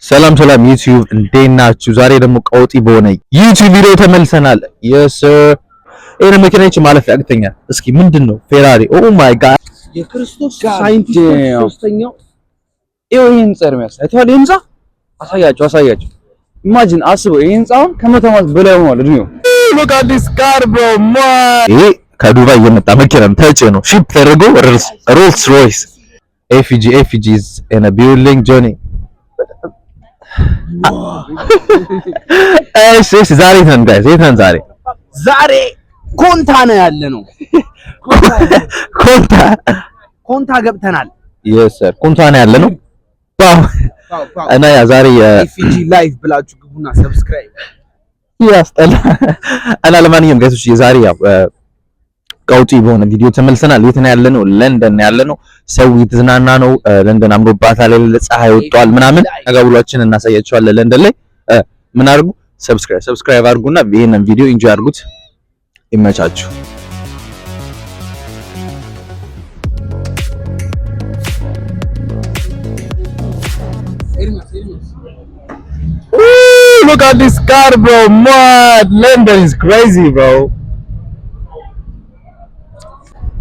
ሰላም ዩቲዩብ እንዴት ናችሁ? ዛሬ ደግሞ ቀውጢ በሆነ ዩቲዩብ ቪዲዮ ተመልሰናል። የስ እኔ መኪናች ማለፍ ያቅተኛል። እስኪ ምንድነው ፌራሪ? ኦ ማይ ጋድ የክርስቶስ ሳይንቲስት ሶስተኛው ይሄን ጸር የሚያሳይቷል። ህንጻ አሳያችሁ። ኢማጂን አስበው፣ ይሄን ህንጻውን ከመተማት በላይ ሆኗል እድሜው። ሉክ አት ዲስ ካር ብሮ ማን። ይሄ ከዱባይ የመጣ መኪና ነው። ተጭኖ ሺፕ ተደርጎ ሮልስ ሮይስ ኤፍጂ is in a building journey። እሺ ዛሬ ነን ጋይስ፣ የት ነን ዛሬ ኮንታ ነው ያለ ነው። ኮንታ ገብተናል። yes sir ኮንታ ነው ያለ ነው። ዋው እና ያ ዛሬ ኤፍጂ ላይቭ ብላችሁ ግቡና ሰብስክራይብ ያስጠላ። እና ለማንኛውም ጋይሶች የዛሬ ያው ቀውጢ በሆነ ቪዲዮ ተመልሰናል። የት ነው ያለነው? ለንደን ነው ያለነው። ሰው የተዝናና ነው። ለንደን አምሮባታል፣ ፀሐይ ወጥቷል ምናምን አጋብሏችን እናሳያቸዋለን። ለንደን ላይ ምን አድርጉ? ሰብስክራይብ አድርጉና ይሄንን ቪዲዮ ኢንጆይ አድርጉት። ይመቻችሁ። Look at this car bro, man. London is crazy bro.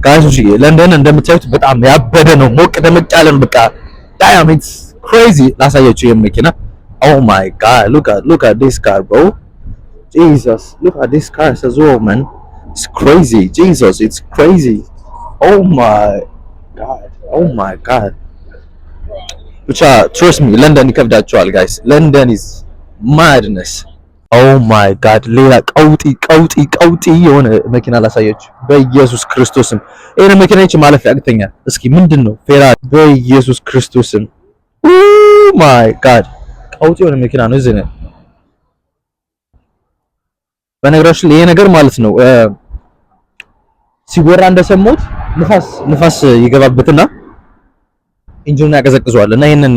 ጋይሶች ለንደን እንደምታዩት በጣም ያበደ ነው። ሞቅ ደመቅ ያለ ነው። በቃ ዳያም ኢትስ ክሬዚ። ላሳያችሁ የመኪና ኦ ማይ ጋድ look at this car bro. Jesus, look at this car as well man. It's crazy. Jesus, it's crazy. Oh my god. ብቻ trust me ለንደን ይከብዳቸዋል ጋይስ. ለንደን is madness. Oh my god ሌላ ቀውጢ የሆነ መኪና ላሳያችሁ በኢየሱስ ክርስቶስም። ይሄን መኪናች ማለፍ ያቅተኛል። እስኪ ምንድነው ፌራሪ? በኢየሱስ ክርስቶስም oh my god ቀውጢ የሆነ መኪና ነው እዚህ ነው። በነገራችን ላይ ይሄ ነገር ማለት ነው ሲወራ እንደሰሙት ንፋስ ይገባበትና ኢንጂኑን ያቀዘቅዘዋል። እና ይሄንን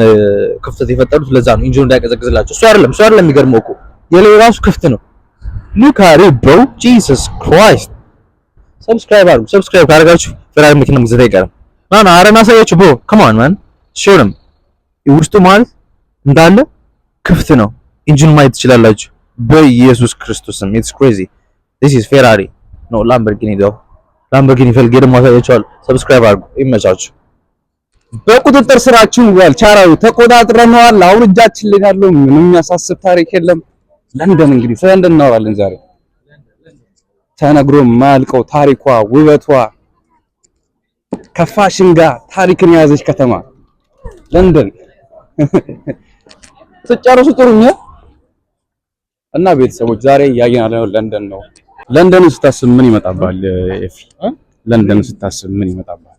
ክፍተት የፈጠሩት ለዛ ነው ኢንጂኑን እንዳይቀዘቅዝላቸው። እሱ አይደለም የሚገርመው እኮ የሌላው ራሱ ክፍት ነው። look at it bro, Jesus Christ። ሰብስክራይብ ካደረጋችሁ ፌራሪ መኪና መግዛት አይቀርም። ማን አረና ሳያችሁ bro come on man show them። ውስጡ ማለት እንዳለ ክፍት ነው። ኢንጂኑ ማየት ትችላላችሁ በኢየሱስ ክርስቶስም። it's crazy. this is Ferrari no Lamborghini though። ላምበርጊኒ ፈልጌ ደግሞ አሳያችኋለሁ። ሰብስክራይብ አድርጉ። ይመቻችሁ። በቁጥጥር ስራችን ዋል ቻራው ተቆጣጥረነዋል። አሁን እጃችን ላይ ያለው ምንም የሚያሳስብ ታሪክ የለም። ለንደን እንግዲህ ስለ ለንደን እናወራለን ዛሬ። ተነግሮ ማልቀው ታሪኳ፣ ውበቷ ከፋሽን ጋር ታሪክን የያዘች ከተማ ለንደን። ስጨርሱ ጥሩኝ እና ቤተሰቦች ዛሬ ያየናለው ለንደን ነው። ለንደን ስታስብ ምን ይመጣባል ኤፊ? ለንደን ስታስብ ምን ይመጣባል?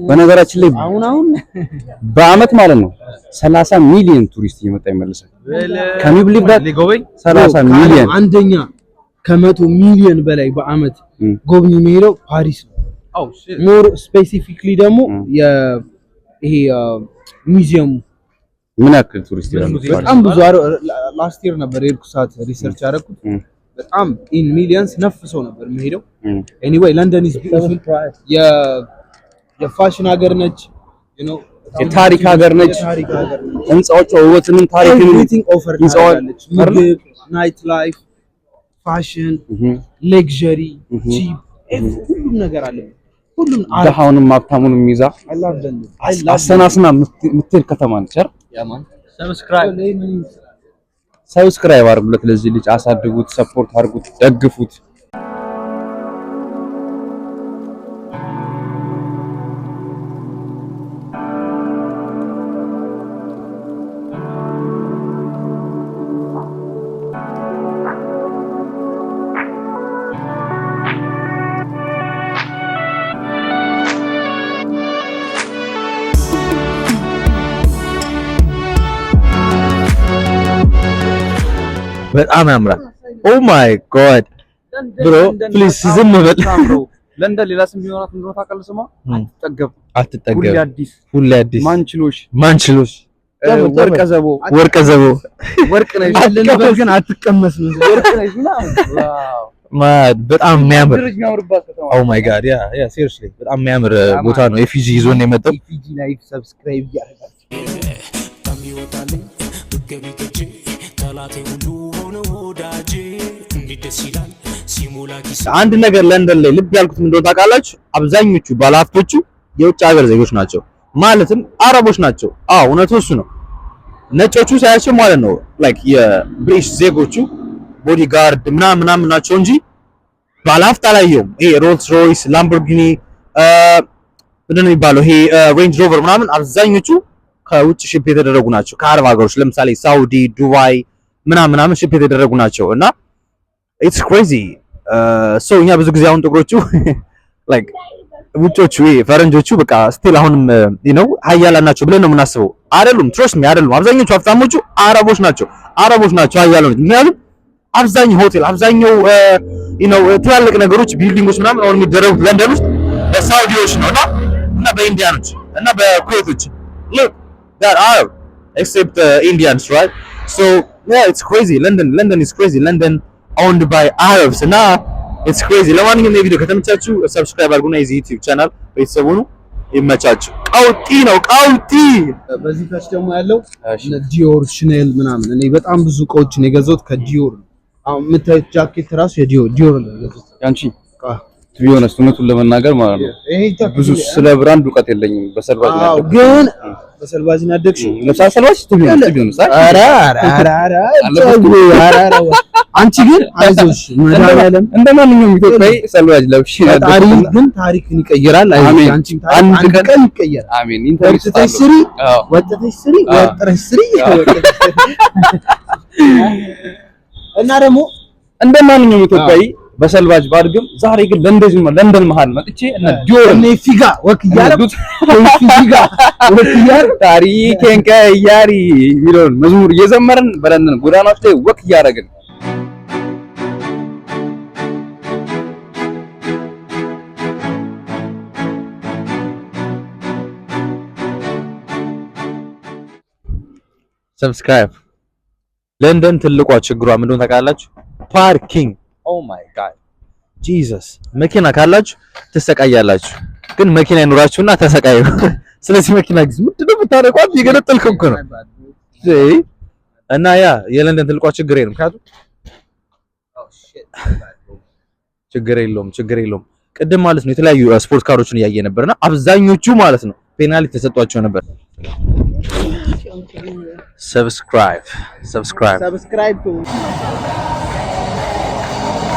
በነገራችን ላይ አሁን በአመት ማለት ነው 30 ሚሊዮን ቱሪስት እየመጣ ይመለሳል። ከሚብሊቭ ዳት 30 ሚሊዮን አንደኛ ከ100 ሚሊዮን በላይ በአመት ጎብኚ የሚሄደው ፓሪስ ነው። ሞር ስፔሲፊክሊ ደግሞ ይሄ ሙዚየሙ ምን ያክል ቱሪስት ይላል? በጣም ብዙ ላስት ይር ነበር የርኩሳት ሪሰርች ያደረኩት። በጣም ኢን ሚሊየንስ ነፍሰው ነበር የሚሄደው። ኤኒዌይ ለንደን ኢዝ ቢዩቲፉል። የፋሽን ሀገር ነች፣ የታሪክ ሀገር ነች። ህንጻዎቿ ውበትንም ታሪክንም ይዘዋለች። ምግብ፣ ናይት ላይፍ፣ ፋሽን፣ ሌክዠሪ፣ ቺፕ ሁሉም ነገር አለ። ሁሉም ደሃውንም ሀብታሙንም ይዛ አሰናስና የምትል ከተማ ነች። ያማን ሰብስክራይብ አድርጉለት። ለዚህ ልጅ አሳድጉት፣ ሰፖርት አድርጉት፣ ደግፉት። በጣም ያምራል። ኦ ማይ ጋድ ብሮ ፕሊዝ ዝም በል። ለንደን ሌላ ስም ቢሆናት እንደሆነ ታውቃለህ? ስማ አትጠገብ ሁሌ አዲስ ማንችሎሽ ወርቀ ዘቦ ወርቅ ነሽ ያለንበት ግን አትቀመስ ነው። ወርቅ ነሽ በጣም የሚያምር ኦ ማይ ጋድ ያ ሲሪየስሊ በጣም የሚያምር ቦታ ነው። ኤፍጂ ይዞን የመጣው ኤፍጂ ላይቭ ሰብስክራይብ ያደርጋችሁ ገቢ ከቼ ጠላቴ ሁሉ ሆነ ወዳጄ እንዴት ደስ ይላል ሲሞላ ኪስ አንድ ነገር ለንደን ላይ ልብ ያልኩት ምንድነው ታውቃላችሁ? አብዛኞቹ ባለሀብቶቹ የውጭ ሀገር ዜጎች ናቸው፣ ማለትም አረቦች ናቸው። አዎ እውነቱ እሱ ነው። ነጮቹ ሳያቸው ማለት ነው ላይክ የብሪቲሽ ዜጎቹ ቦዲጋርድ ምናምን ናቸው እንጂ ባለሀብት አላየሁም። ይሄ ሮልስ ሮይስ፣ ላምቦርጊኒ ምንድን ነው የሚባለው ይሄ ሬንጅ ሮቨር ምናምን አብዛኞቹ ከውጭ ሽፕ የተደረጉ ናቸው፣ ከአረብ ሀገሮች ለምሳሌ ሳውዲ፣ ዱባይ ምናምን ሽፕ የተደረጉ ናቸው። እና ኢትስ ክሬዚ ሶ እኛ ብዙ ጊዜ አሁን ጥቁሮቹ ላይክ ውጮቹ ፈረንጆቹ በቃ ስቲል አሁንም ሀያላን ናቸው ብለን ነው የምናስበው። አይደሉም፣ ትረስት ሚ አይደሉም። አብዛኞቹ ሀብታሞቹ አረቦች ናቸው ሀያላን። ምክንያቱም አብዛኛው ሆቴል አብዛኛው ትላልቅ ነገሮች ቢልዲንጎች ምናምን አሁን የሚደረጉት ለንደን ውስጥ በሳውዲዎች ነው እና በኢንዲያኖች እና በኩዌቶች look that Arab except Indians, right? So yeah, it's crazy. London is crazy. London owned by Arabs እና it's crazy. ለማንኛውም የቪዲዮ ከተመቻችሁ ሰብስክራይብ አድርጉና የዚህ ዩቲዩብ ቻናል ቤተሰብ ሁኑ። ይመቻችሁ። ቀውጢ ነው ቀውጢ። በዚህ ታች ደግሞ ያለው ዲዮር ሻኔል ምናምን እኔ በጣም ብዙ እቃዎችን የገዛሁት ከዲዮር ነው። አሁን የምታዩት ጃኬት ራሱ የዲዮር ነው የገዛሁት። ያንቺ ቢሆንስ እውነቱን ለመናገር ማለት ነው ብዙ ስለ ብራንድ እውቀት የለኝም። በሰልባጅ ነው ግን በሰልባጅ ነው ያደግሽ። ለምሳሌ ቢሆንስ ኧረ አንቺ ግን አይዞሽ መድኃኒዓለም እንደማንኛውም ኢትዮጵያዊ ሰልባጅ ለብሽ ታሪክ ግን ታሪክን ይቀይራል። አይዞሽ አንቺም አንድ ቀን ይቀየራል። አሜን። ወጥተሽ ስሪ ወጥረሽ ስሪ እና ደግሞ እንደማንኛውም ኢትዮጵያዊ በሰልባጅ ባድግም ዛሬ ግን ለንደን መሃል መጥቼ እና ዲዮር እኔ ፊጋ ወክያለሁ ታሪኬን ቀያሪ የሚለውን መዝሙር እየዘመርን በለንደን ጎዳናዎች ላይ ወክ እያደረግን ሰብስክራይብ። ለንደን ትልቋ ችግሯ ምንድነው ታውቃላችሁ? ፓርኪንግ። ኦ ማይ ጋድ ጂሰስ። መኪና ካላችሁ ትሰቃያላችሁ፣ ግን መኪና ይኖራችሁና ተሰቃዩ። ስለዚህ መኪና ግዙ። ምንድነው የምታረቋት? የገነጠልኩ እኮ ነው። እና ያ የለንደን ትልቋ ችግር ነው። ምክንያቱም ችግር የለውም ቅድም ማለት ነው የተለያዩ ስፖርት ካሮችን እያየ ነበርና አብዛኞቹ ማለት ነው ፔናልቲ ተሰጥቷቸው ነበር። ሰብስክራይብ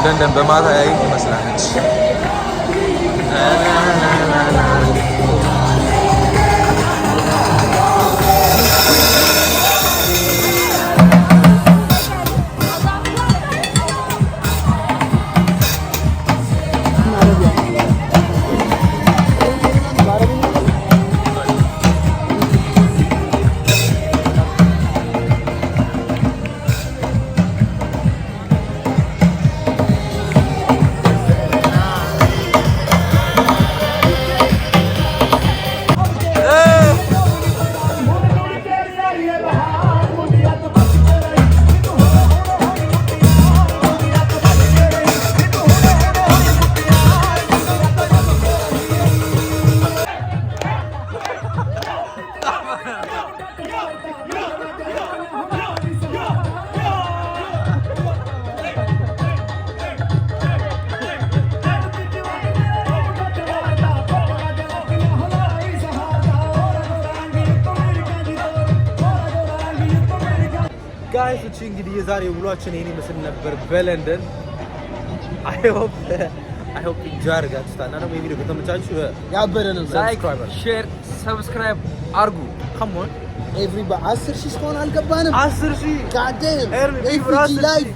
ለንደን በማታ ያይ ትመስላለች። ጋይሶች እንግዲህ የዛሬ ውሏችን ይሄን ይመስል ነበር በለንደን። አይ ሆፕ ኢንጆይ አድርጋችሁታል። እና ደግሞ የቪዲዮ ከተመቻችሁ ያበረ ነው። ላይክ፣ ሼር፣ ሰብስክራይብ አርጉ። ካም ኦን ኤቭሪባዲ 10,000 እስካሁን አልገባንም። 10,000 ጋዴም ኤፍጂ ላይቭ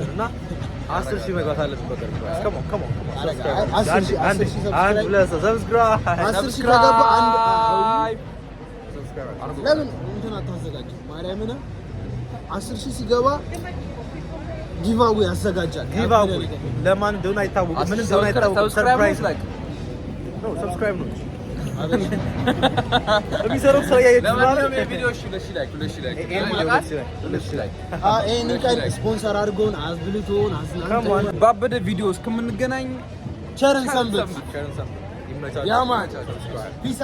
እና 10,000 መግባት አለብን በቅርብ። ካም ኦን 10,000 ሰብስክራይብ ከገባ አንድ ለምን እንትን አታዘጋጅም? ማርያምን 10,000 ሲገባ ጊቫዌ ያዘጋጃል። ጊቫዌ ለማን እንደሆነ አይታወቅም፣ ምን እንደሆነ አይታወቅም። ሰርፕራይዝ ላይክ ነው። ሰብስክራይብ ነው የሚሰሩት ሰው ያየችው ማለት ነው። ቪዲዮ ይሄን ቀን ስፖንሰር አድርጎን አዝብልቶን አዝናንቶን ባበደ ቪዲዮ እስከምንገናኝ ቸርን ሰንብት። ይመቻችሁ። ያማን ፒስ